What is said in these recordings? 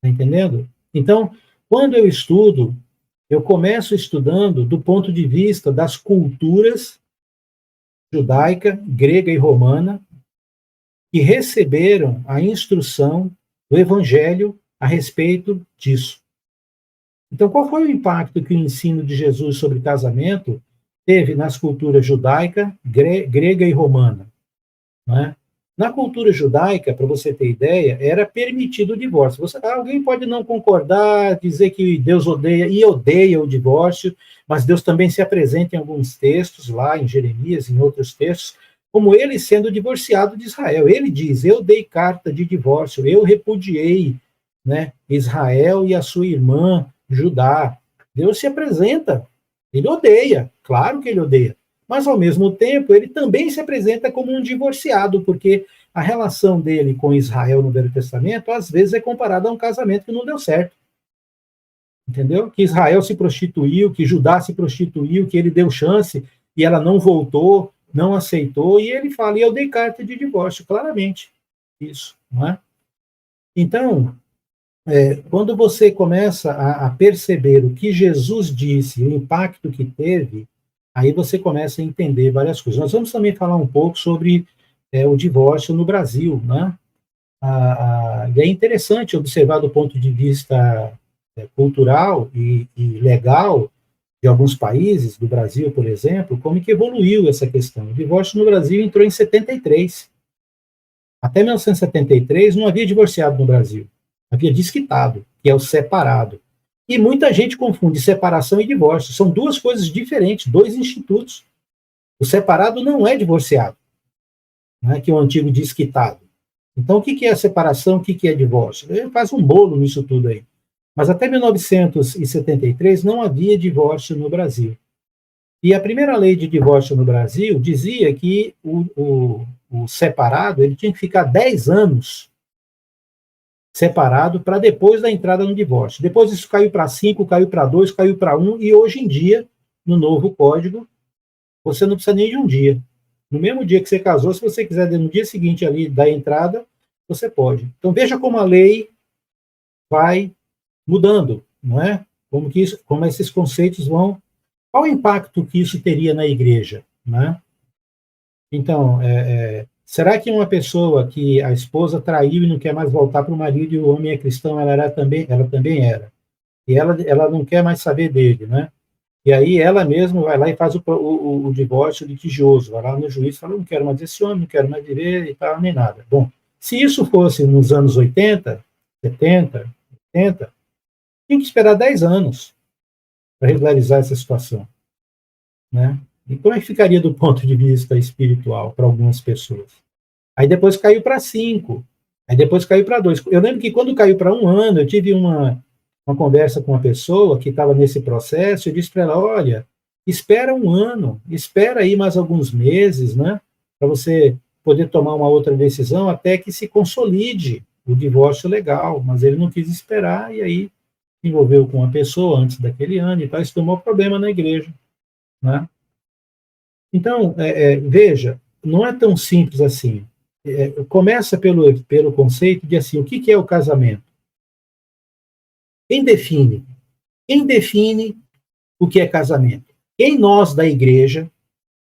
Tá entendendo? Então, quando eu estudo, eu começo estudando do ponto de vista das culturas judaica, grega e romana, que receberam a instrução do Evangelho a respeito disso. Então, qual foi o impacto que o ensino de Jesus sobre casamento teve nas culturas judaica, grega e romana? Né? Na cultura judaica, para você ter ideia, era permitido o divórcio. Alguém pode não concordar, dizer que Deus odeia e odeia o divórcio, mas Deus também se apresenta em alguns textos, lá em Jeremias, em outros textos, como ele sendo divorciado de Israel. Ele diz: eu dei carta de divórcio, eu repudiei, né, Israel e a sua irmã Judá. Deus se apresenta, ele odeia, claro que ele odeia, mas ao mesmo tempo ele também se apresenta como um divorciado, porque a relação dele com Israel no Velho Testamento às vezes é comparada a um casamento que não deu certo. Entendeu? Que Israel se prostituiu, que Judá se prostituiu, que ele deu chance e ela não voltou, não aceitou, e ele fala: e eu dei carta de divórcio, claramente. Isso, não é? Então, quando você começa a perceber o que Jesus disse, o impacto que teve, aí você começa a entender várias coisas. Nós vamos também falar um pouco sobre o divórcio no Brasil, né? E é interessante observar do ponto de vista cultural e legal de alguns países, do Brasil, por exemplo, como que evoluiu essa questão. O divórcio no Brasil entrou em 73. Até 1973 não havia divorciado no Brasil. Havia desquitado, que é o separado. E muita gente confunde separação e divórcio. São duas coisas diferentes, dois institutos. O separado não é divorciado, né, que é o antigo desquitado. Então, o que é separação, o que é divórcio? Ele faz um bolo nisso tudo aí. Mas até 1973 não havia divórcio no Brasil. E a primeira lei de divórcio no Brasil dizia que o separado ele tinha que ficar 10 anos separado para depois da entrada no divórcio. Depois isso caiu para 5, caiu para 2, caiu para 1, e hoje em dia, no novo código, você não precisa nem de um dia. No mesmo dia que você casou, se você quiser no dia seguinte ali da entrada, você pode. Então veja como a lei vai mudando, não é? Como esses conceitos vão... Qual o impacto que isso teria na igreja, né? Então, será que uma pessoa que a esposa traiu e não quer mais voltar para o marido e o homem é cristão, ela também era. E ela não quer mais saber dele, né? E aí ela mesma vai lá e faz o divórcio litigioso, vai lá no juiz e fala: não quero mais esse homem, não quero mais viver e tal, nem nada. Bom, se isso fosse nos anos 80, 70, 80, tinha que esperar 10 anos para regularizar essa situação, né? E como é que ficaria do ponto de vista espiritual para algumas pessoas? Aí depois caiu para 5, aí depois caiu para 2. Eu lembro que quando caiu para 1 ano, eu tive uma conversa com uma pessoa que estava nesse processo, eu disse para ela: olha, espera 1 ano, espera aí mais alguns meses, né, para você poder tomar uma outra decisão até que se consolide o divórcio legal. Mas ele não quis esperar e aí se envolveu com uma pessoa antes daquele ano e tal, isso tomou problema na igreja, né? Então, veja, não é tão simples assim. Começa pelo conceito de assim, o que é o casamento? Quem define? Quem define o que é casamento? Quem nós da igreja,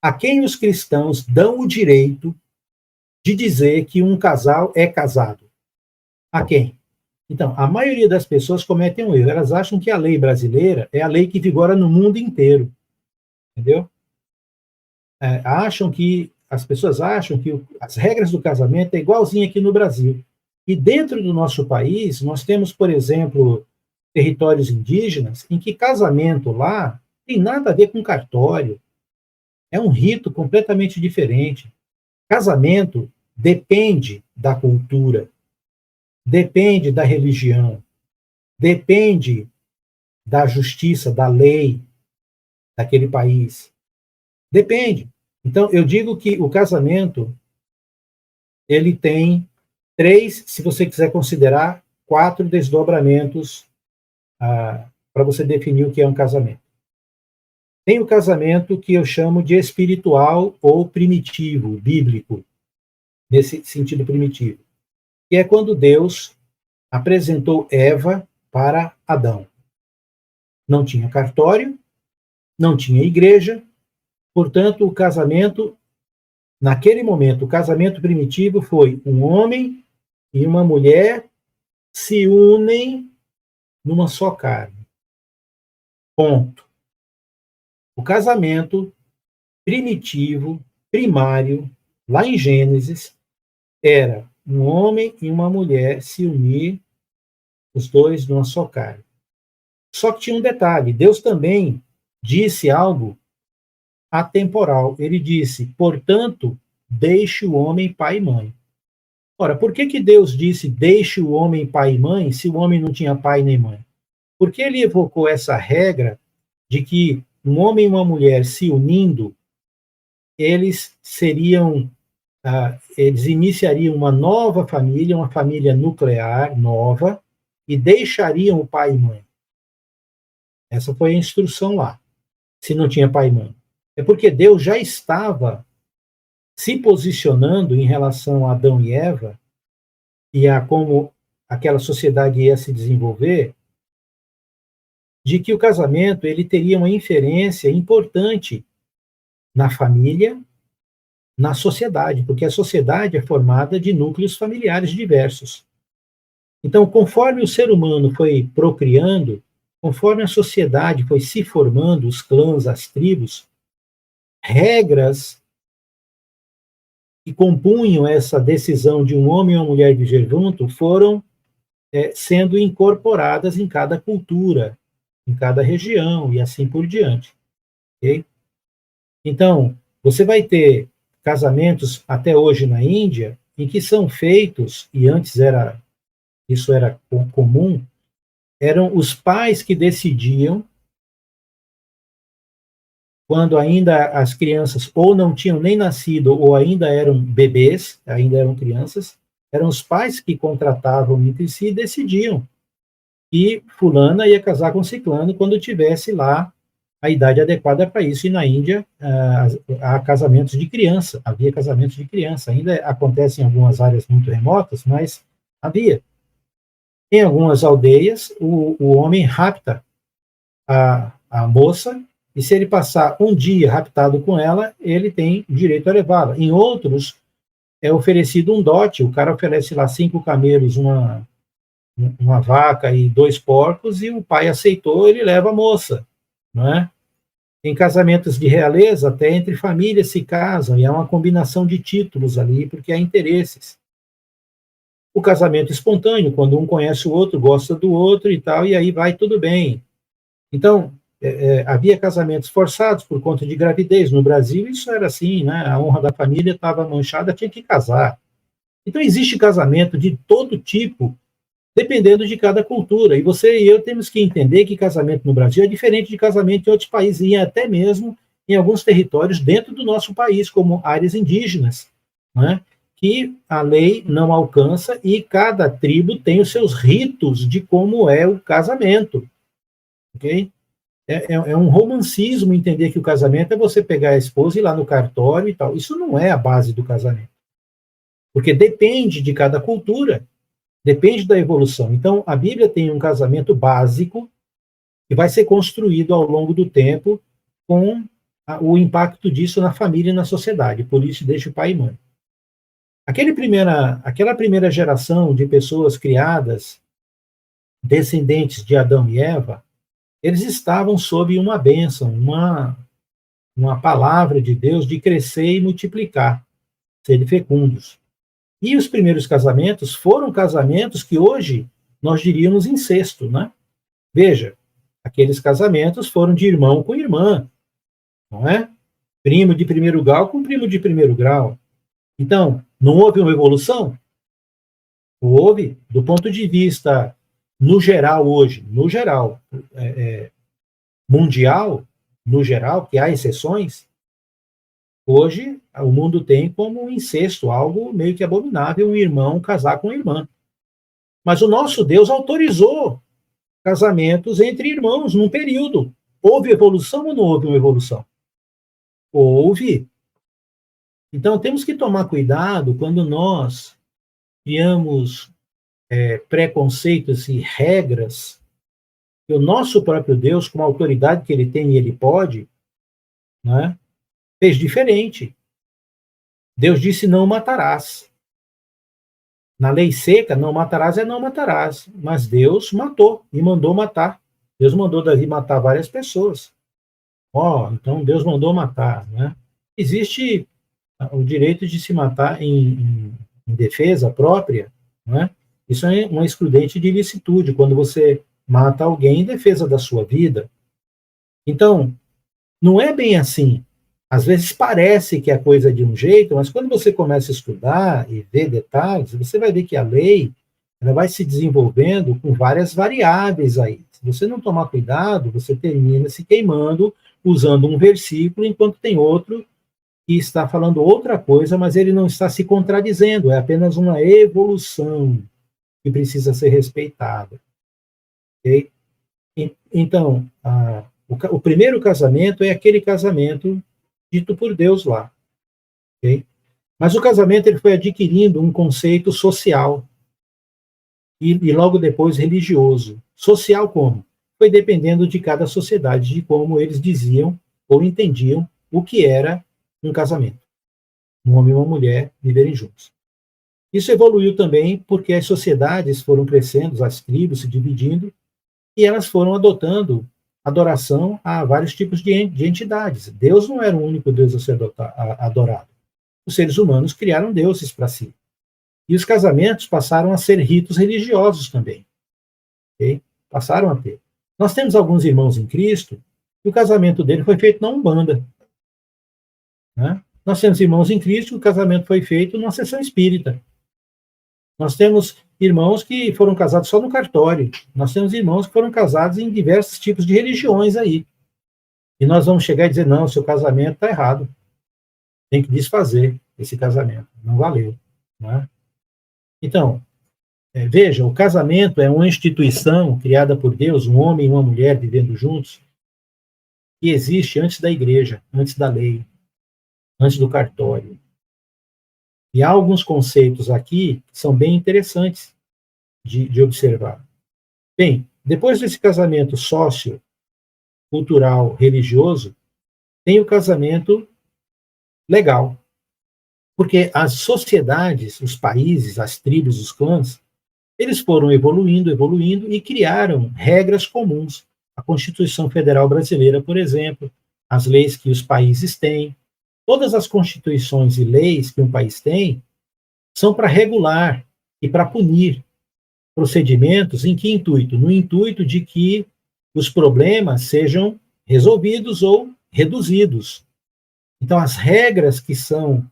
a quem os cristãos dão o direito de dizer que um casal é casado? A quem? Então, a maioria das pessoas cometem um erro. Elas acham que a lei brasileira é a lei que vigora no mundo inteiro. Entendeu? As pessoas acham que as regras do casamento é igualzinho aqui no Brasil. E dentro do nosso país, nós temos, por exemplo, territórios indígenas em que casamento lá tem nada a ver com cartório. É um rito completamente diferente. Casamento depende da cultura, depende da religião, depende da justiça, da lei daquele país. Depende. Então, eu digo que o casamento, ele tem 3, se você quiser considerar, 4 desdobramentos para você definir o que é um casamento. Tem o casamento que eu chamo de espiritual ou primitivo, bíblico, nesse sentido primitivo, que é quando Deus apresentou Eva para Adão. Não tinha cartório, não tinha igreja, portanto, o casamento, naquele momento, o casamento primitivo foi um homem e uma mulher se unem numa só carne. Ponto. O casamento primitivo, primário, lá em Gênesis, era um homem e uma mulher se unir, os dois numa só carne. Só que tinha um detalhe: Deus também disse algo atemporal. Ele disse, portanto, deixe o homem pai e mãe. Ora, por que Deus disse deixe o homem pai e mãe se o homem não tinha pai nem mãe? Porque ele evocou essa regra de que um homem e uma mulher se unindo, eles eles iniciariam uma nova família, uma família nuclear nova, e deixariam o pai e mãe. Essa foi a instrução lá, se não tinha pai e mãe. É porque Deus já estava se posicionando em relação a Adão e Eva, e a como aquela sociedade ia se desenvolver, de que o casamento ele teria uma inferência importante na família, na sociedade, porque a sociedade é formada de núcleos familiares diversos. Então, conforme o ser humano foi procriando, conforme a sociedade foi se formando, os clãs, as tribos, regras que compunham essa decisão de um homem e uma mulher viver junto foram sendo incorporadas em cada cultura, em cada região e assim por diante. Okay? Então, você vai ter casamentos até hoje na Índia em que são feitos, e antes isso era comum, eram os pais que decidiam, quando ainda as crianças ou não tinham nem nascido ou ainda eram bebês, ainda eram crianças, eram os pais que contratavam entre si e decidiam que fulana ia casar com ciclano quando tivesse lá a idade adequada para isso. E na Índia há casamentos de criança, havia casamentos de criança. Ainda acontece em algumas áreas muito remotas, mas havia. Em algumas aldeias, o homem rapta a moça, e se ele passar um dia raptado com ela, ele tem direito a levá-la. Em outros, é oferecido um dote, o cara oferece lá 5 camelos, uma vaca e 2 porcos, e o pai aceitou, ele leva a moça, não é? Em casamentos de realeza, até entre famílias se casam, e há uma combinação de títulos ali, porque há interesses. O casamento espontâneo, quando um conhece o outro, gosta do outro e tal, e aí vai tudo bem. Então, havia casamentos forçados por conta de gravidez. No Brasil, isso era assim, né? A honra da família estava manchada, tinha que casar. Então, existe casamento de todo tipo, dependendo de cada cultura. E você e eu temos que entender que casamento no Brasil é diferente de casamento em outros países, e até mesmo em alguns territórios dentro do nosso país, como áreas indígenas, né? Que a lei não alcança, e cada tribo tem os seus ritos de como é o casamento. Ok? É um romancismo entender que o casamento é você pegar a esposa e ir lá no cartório e tal. Isso não é a base do casamento. Porque depende de cada cultura, depende da evolução. Então, a Bíblia tem um casamento básico que vai ser construído ao longo do tempo com o impacto disso na família e na sociedade. Por isso, deixa o pai e mãe. Aquela primeira geração de pessoas criadas, descendentes de Adão e Eva, eles estavam sob uma bênção, uma palavra de Deus de crescer e multiplicar, serem fecundos. E os primeiros casamentos foram casamentos que hoje nós diríamos incesto, né? Veja, aqueles casamentos foram de irmão com irmã, não é? Primo de primeiro grau com primo de primeiro grau. Então, não houve uma evolução? Houve, do ponto de vista no geral hoje, no geral, mundial, no geral, que há exceções, hoje o mundo tem como um incesto, algo meio que abominável, um irmão casar com uma irmã. Mas o nosso Deus autorizou casamentos entre irmãos num período. Houve evolução ou não houve uma evolução? Houve. Então temos que tomar cuidado quando nós criamos preconceitos e regras que o nosso próprio Deus, com a autoridade que ele tem e ele pode, né, fez diferente. Deus disse: não matarás. Na lei seca, não matarás é não matarás. Mas Deus matou e mandou matar. Deus mandou Davi matar várias pessoas. Então Deus mandou matar, né? Existe o direito de se matar em defesa própria, né? Isso é uma excludente de ilicitude, quando você mata alguém em defesa da sua vida. Então, não é bem assim. Às vezes parece que é coisa de um jeito, mas quando você começa a estudar e ver detalhes, você vai ver que a lei ela vai se desenvolvendo com várias variáveis aí. Se você não tomar cuidado, você termina se queimando usando um versículo, enquanto tem outro que está falando outra coisa, mas ele não está se contradizendo, é apenas uma evolução que precisa ser respeitada. Okay? Então, o primeiro casamento é aquele casamento dito por Deus lá. Okay? Mas o casamento ele foi adquirindo um conceito social e logo depois religioso. Social como? Foi dependendo de cada sociedade, de como eles diziam ou entendiam o que era um casamento. Um homem e uma mulher viverem juntos. Isso evoluiu também porque as sociedades foram crescendo, as tribos se dividindo, e elas foram adotando adoração a vários tipos de entidades. Deus não era o único Deus a ser adorado. Os seres humanos criaram deuses para si. E os casamentos passaram a ser ritos religiosos também. Okay? Passaram a ter. Nós temos alguns irmãos em Cristo e o casamento dele foi feito na Umbanda. Né? Nós temos irmãos em Cristo e o casamento foi feito numa sessão espírita. Nós temos irmãos que foram casados só no cartório. Nós temos irmãos que foram casados em diversos tipos de religiões aí. E nós vamos chegar e dizer, não, seu casamento está errado. Tem que desfazer esse casamento. Não valeu. Né? Então, veja, o casamento é uma instituição criada por Deus, um homem e uma mulher vivendo juntos, que existe antes da igreja, antes da lei, antes do cartório. E há alguns conceitos aqui que são bem interessantes de observar. Bem, depois desse casamento sócio, cultural, religioso, tem o casamento legal. Porque as sociedades, os países, as tribos, os clãs, eles foram evoluindo e criaram regras comuns. A Constituição Federal Brasileira, por exemplo, as leis que os países têm, todas as constituições e leis que um país tem são para regular e para punir procedimentos em que intuito? No intuito de que os problemas sejam resolvidos ou reduzidos. Então, as regras que são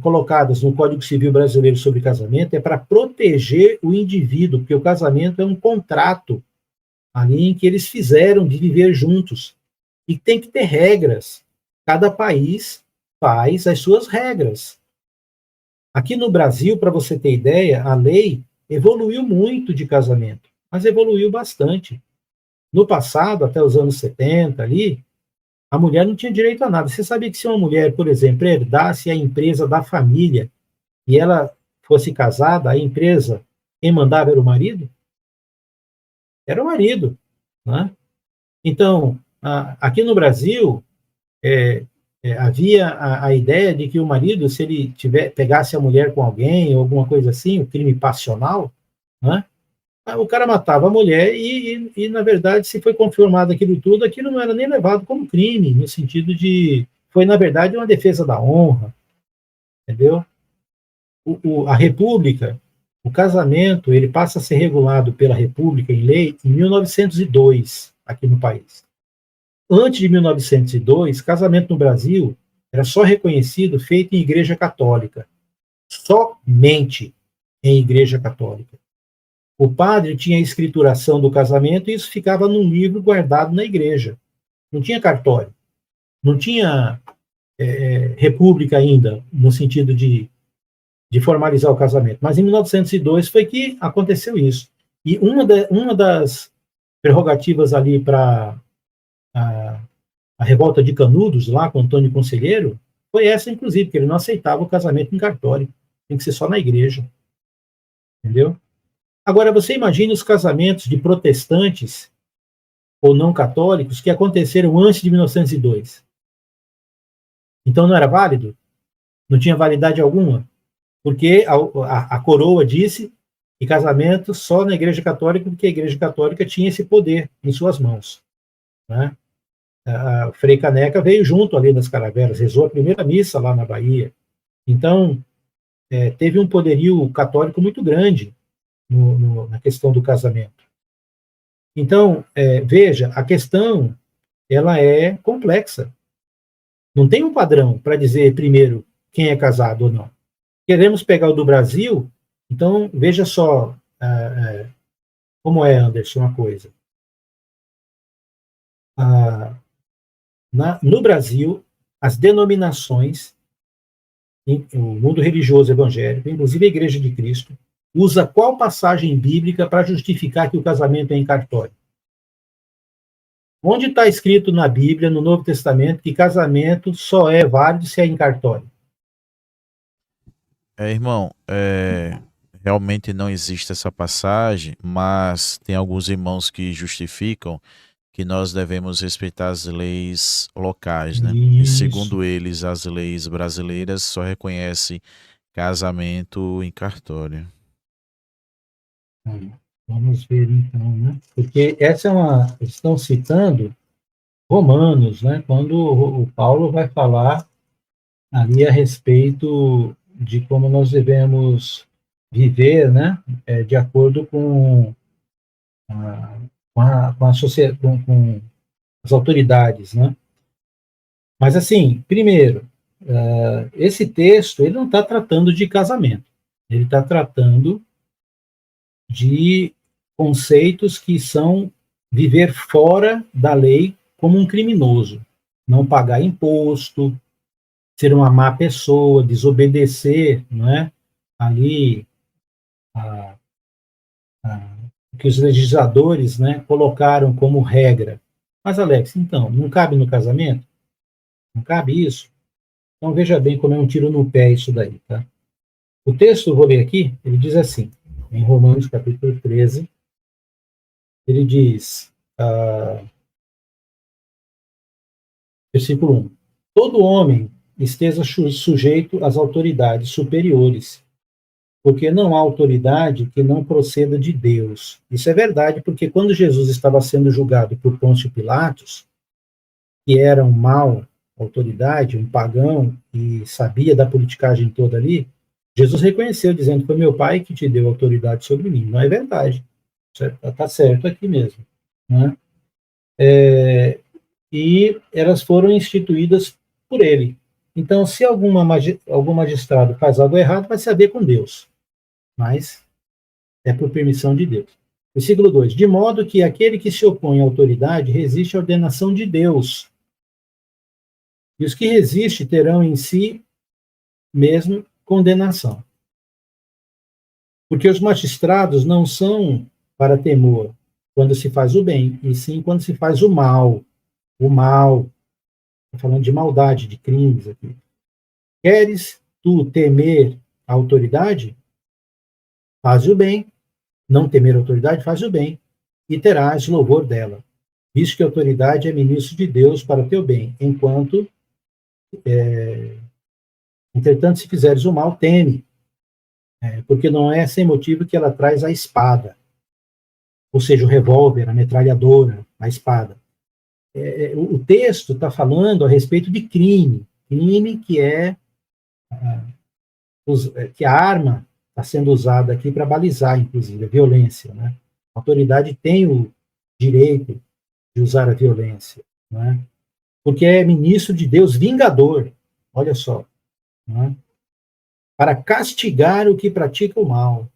colocadas no Código Civil Brasileiro sobre casamento é para proteger o indivíduo, porque o casamento é um contrato ali em que eles fizeram de viver juntos. E tem que ter regras. Cada país faz as suas regras. Aqui no Brasil, para você ter ideia, a lei evoluiu muito de casamento, mas evoluiu bastante. No passado, até os anos 70 ali, a mulher não tinha direito a nada. Você sabia que se uma mulher, por exemplo, herdasse a empresa da família e ela fosse casada, a empresa, quem mandava era o marido? Era o marido. Né? Então, aqui no Brasil, havia a ideia de que o marido, se ele pegasse a mulher com alguém ou alguma coisa assim, um crime passional, né? O cara matava a mulher e, na verdade, se foi confirmado aquilo tudo, aquilo não era nem levado como crime, no sentido de... Foi, na verdade, uma defesa da honra, entendeu? A República, o casamento, ele passa a ser regulado pela República em lei em 1902, aqui no país. Antes de 1902, casamento no Brasil era só reconhecido feito em igreja católica. Somente em igreja católica. O padre tinha a escrituração do casamento e isso ficava num livro guardado na igreja. Não tinha cartório. Não tinha república ainda, no sentido de formalizar o casamento. Mas em 1902 foi que aconteceu isso. E uma das prerrogativas ali para a revolta de Canudos, lá com Antônio Conselheiro, foi essa, inclusive, que ele não aceitava o casamento em cartório. Tem que ser só na igreja. Entendeu? Agora, você imagina os casamentos de protestantes ou não católicos que aconteceram antes de 1902. Então não era válido? Não tinha validade alguma? Porque a coroa disse que casamento só na Igreja Católica, porque a Igreja Católica tinha esse poder em suas mãos. Né? A Frei Caneca veio junto ali nas Caravelas, rezou a primeira missa lá na Bahia. Então, teve um poderio católico muito grande na questão do casamento. Então, veja, a questão ela é complexa. Não tem um padrão para dizer primeiro quem é casado ou não. Queremos pegar o do Brasil, então veja só como é, Anderson, uma coisa. No Brasil, as denominações, o mundo religioso evangélico, inclusive a Igreja de Cristo, usa qual passagem bíblica para justificar que o casamento é em cartório? Onde está escrito na Bíblia, no Novo Testamento, que casamento só é válido se é em cartório? Irmão, realmente não existe essa passagem, mas tem alguns irmãos que justificam que nós devemos respeitar as leis locais, né? E Isso. segundo eles, as leis brasileiras só reconhecem casamento em cartório. Vamos ver então, né? Porque essa é uma. Estão citando Romanos, né? Quando o Paulo vai falar ali a respeito de como nós devemos viver, né? De acordo com a sociedade, com as autoridades, né? Mas assim, primeiro, esse texto ele não está tratando de casamento, ele está tratando de conceitos que são viver fora da lei como um criminoso, não pagar imposto, ser uma má pessoa, desobedecer, não é? Ali o que os legisladores, né, colocaram como regra. Mas, Alex, então, não cabe no casamento? Não cabe isso? Então, veja bem como é um tiro no pé isso daí, tá? O texto, vou ler aqui, ele diz assim, em Romanos capítulo 13, ele diz, versículo 1, todo homem esteja sujeito às autoridades superiores, porque não há autoridade que não proceda de Deus. Isso é verdade, porque quando Jesus estava sendo julgado por Pôncio Pilatos, que era um mau autoridade, um pagão, e sabia da politicagem toda ali, Jesus reconheceu, dizendo, foi meu pai que te deu autoridade sobre mim. Não é verdade. Está certo aqui mesmo. Né? E elas foram instituídas por ele. Então, se algum magistrado faz algo errado, vai saber com Deus. Mas é por permissão de Deus. Versículo 2. De modo que aquele que se opõe à autoridade resiste à ordenação de Deus. E os que resistem terão em si mesmo condenação. Porque os magistrados não são para temor quando se faz o bem, e sim quando se faz o mal. O mal. Estou falando de maldade, de crimes aqui. Queres tu temer a autoridade? Faz o bem. Não temer a autoridade, faz o bem, e terás louvor dela. Visto que a autoridade é ministro de Deus para teu bem, entretanto, se fizeres o mal, teme, porque não é sem motivo que ela traz a espada, ou seja, o revólver, a metralhadora, a espada. O texto está falando a respeito de crime que é que a arma está sendo usada aqui para balizar, inclusive, a violência. Né? A autoridade tem o direito de usar a violência, né? Porque é ministro de Deus vingador, olha só, né? Para castigar o que pratica o mal.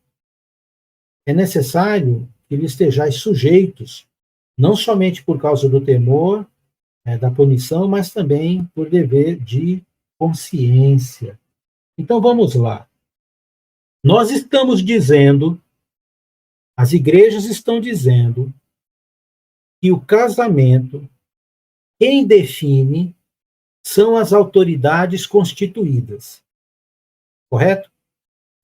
É necessário que lhe estejais sujeitos, não somente por causa do temor, da punição, mas também por dever de consciência. Então vamos lá. Nós estamos dizendo, as igrejas estão dizendo, que o casamento, quem define, são as autoridades constituídas. Correto?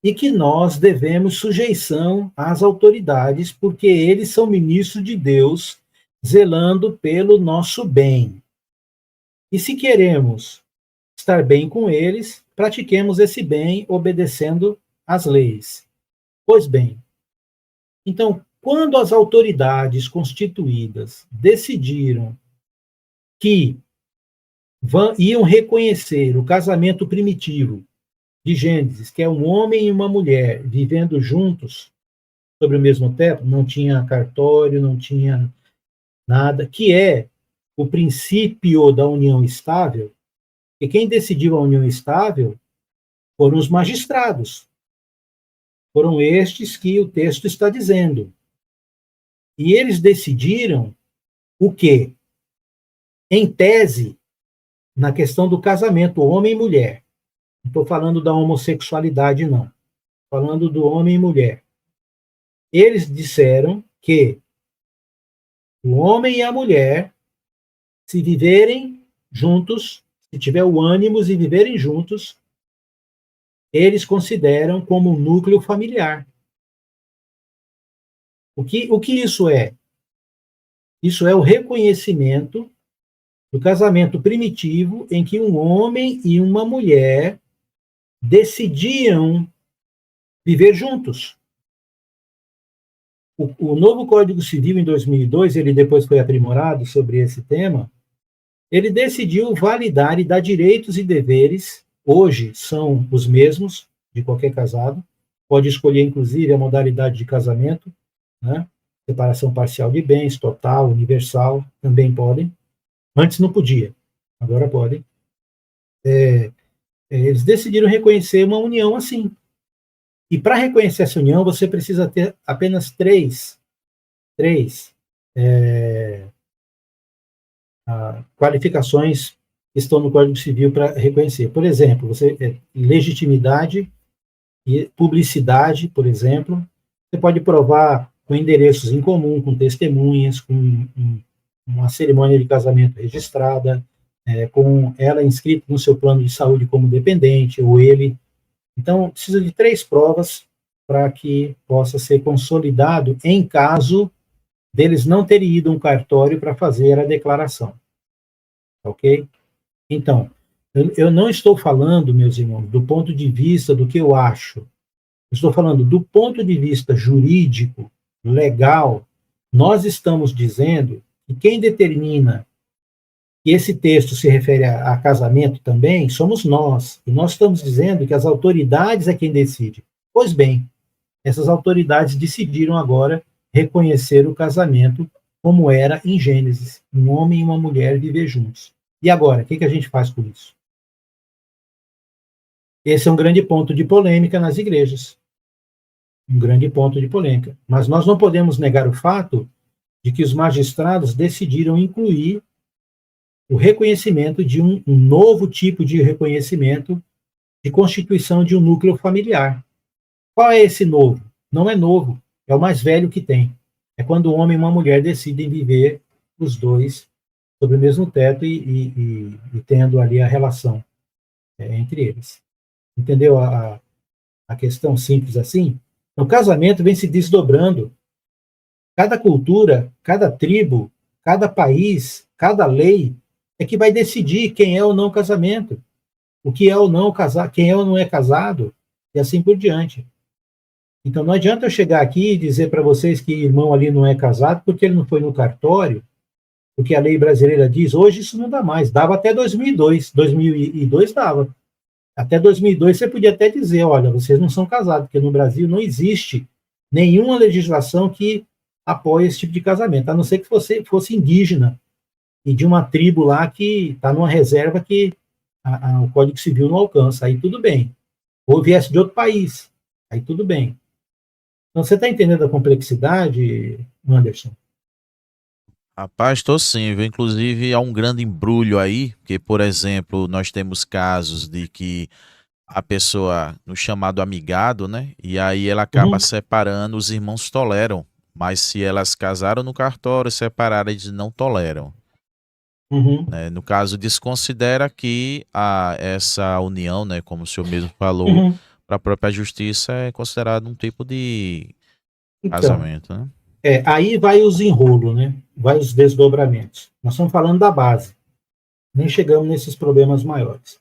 e que nós devemos sujeição às autoridades, porque eles são ministros de Deus, zelando pelo nosso bem. E se queremos estar bem com eles, pratiquemos esse bem obedecendo às leis. Pois bem, então, quando as autoridades constituídas decidiram que iam reconhecer o casamento primitivo de Gênesis, que é um homem e uma mulher vivendo juntos sobre o mesmo teto, não tinha cartório, não tinha nada, que é o princípio da união estável, e quem decidiu a união estável foram os magistrados. Foram estes que o texto está dizendo. E eles decidiram o quê? Em tese, na questão do casamento, homem e mulher. Não estou falando da homossexualidade, não. Estou falando do homem e mulher. Eles disseram que o homem e a mulher, se viverem juntos, se tiver o ânimo e viverem juntos, eles consideram como um núcleo familiar. O que isso é? Isso é o reconhecimento do casamento primitivo em que um homem e uma mulher decidiam viver juntos. O novo Código Civil, em 2002, ele depois foi aprimorado sobre esse tema, ele decidiu validar e dar direitos e deveres, hoje são os mesmos, de qualquer casado, pode escolher, inclusive, a modalidade de casamento, né? Separação parcial de bens, total, universal, também podem. Antes não podia, agora podem. Eles decidiram reconhecer uma união assim. E para reconhecer essa união, você precisa ter apenas três qualificações que estão no Código Civil para reconhecer. Por exemplo, legitimidade e publicidade, por exemplo. Você pode provar com endereços em comum, com testemunhas, com uma cerimônia de casamento registrada, com ela inscrita no seu plano de saúde como dependente, ou ele. Então, precisa de 3 provas para que possa ser consolidado em caso deles não terem ido a um cartório para fazer a declaração. Ok? Então, eu não estou falando, meus irmãos, do ponto de vista do que eu acho. Eu estou falando do ponto de vista jurídico, legal. Nós estamos dizendo que quem determina que esse texto se refere a casamento também, somos nós. E nós estamos dizendo que as autoridades é quem decide. Pois bem, essas autoridades decidiram agora reconhecer o casamento como era em Gênesis, um homem e uma mulher viver juntos. E agora, o que a gente faz com isso? Esse é um grande ponto de polêmica nas igrejas. Um grande ponto de polêmica. Mas nós não podemos negar o fato de que os magistrados decidiram incluir o reconhecimento de um novo tipo de reconhecimento de constituição de um núcleo familiar. Qual é esse novo? Não é novo, é o mais velho que tem. É quando o homem e uma mulher decidem viver os dois sob o mesmo teto e tendo ali a relação entre eles. Entendeu a questão simples assim? O casamento vem se desdobrando. Cada cultura, cada tribo, cada país, cada lei é que vai decidir quem é ou não casamento, o que é ou não casar, quem é ou não é casado, e assim por diante. Então não adianta eu chegar aqui e dizer para vocês que irmão ali não é casado porque ele não foi no cartório, porque a lei brasileira diz, hoje isso não dá mais, dava até 2002, 2002 dava. Até 2002 você podia até dizer, olha, vocês não são casados, porque no Brasil não existe nenhuma legislação que apoie esse tipo de casamento, a não ser que você fosse indígena, e de uma tribo lá que está numa reserva que o Código Civil não alcança, aí tudo bem. Ou viesse de outro país, aí tudo bem. Então, você está entendendo a complexidade, Anderson? Rapaz, estou sim, viu? Inclusive há um grande embrulho aí, porque, por exemplo, nós temos casos de que a pessoa, no chamado amigado, né? E aí ela acaba separando, os irmãos toleram, mas se elas casaram no cartório, separaram, eles não toleram. No caso, desconsidera que essa união, né, como o senhor mesmo falou, para a própria justiça é considerado um tipo de Então, casamento, né? aí vai os enrolos, né? Vai os desdobramentos. Nós estamos falando da base. Nem chegamos nesses problemas maiores.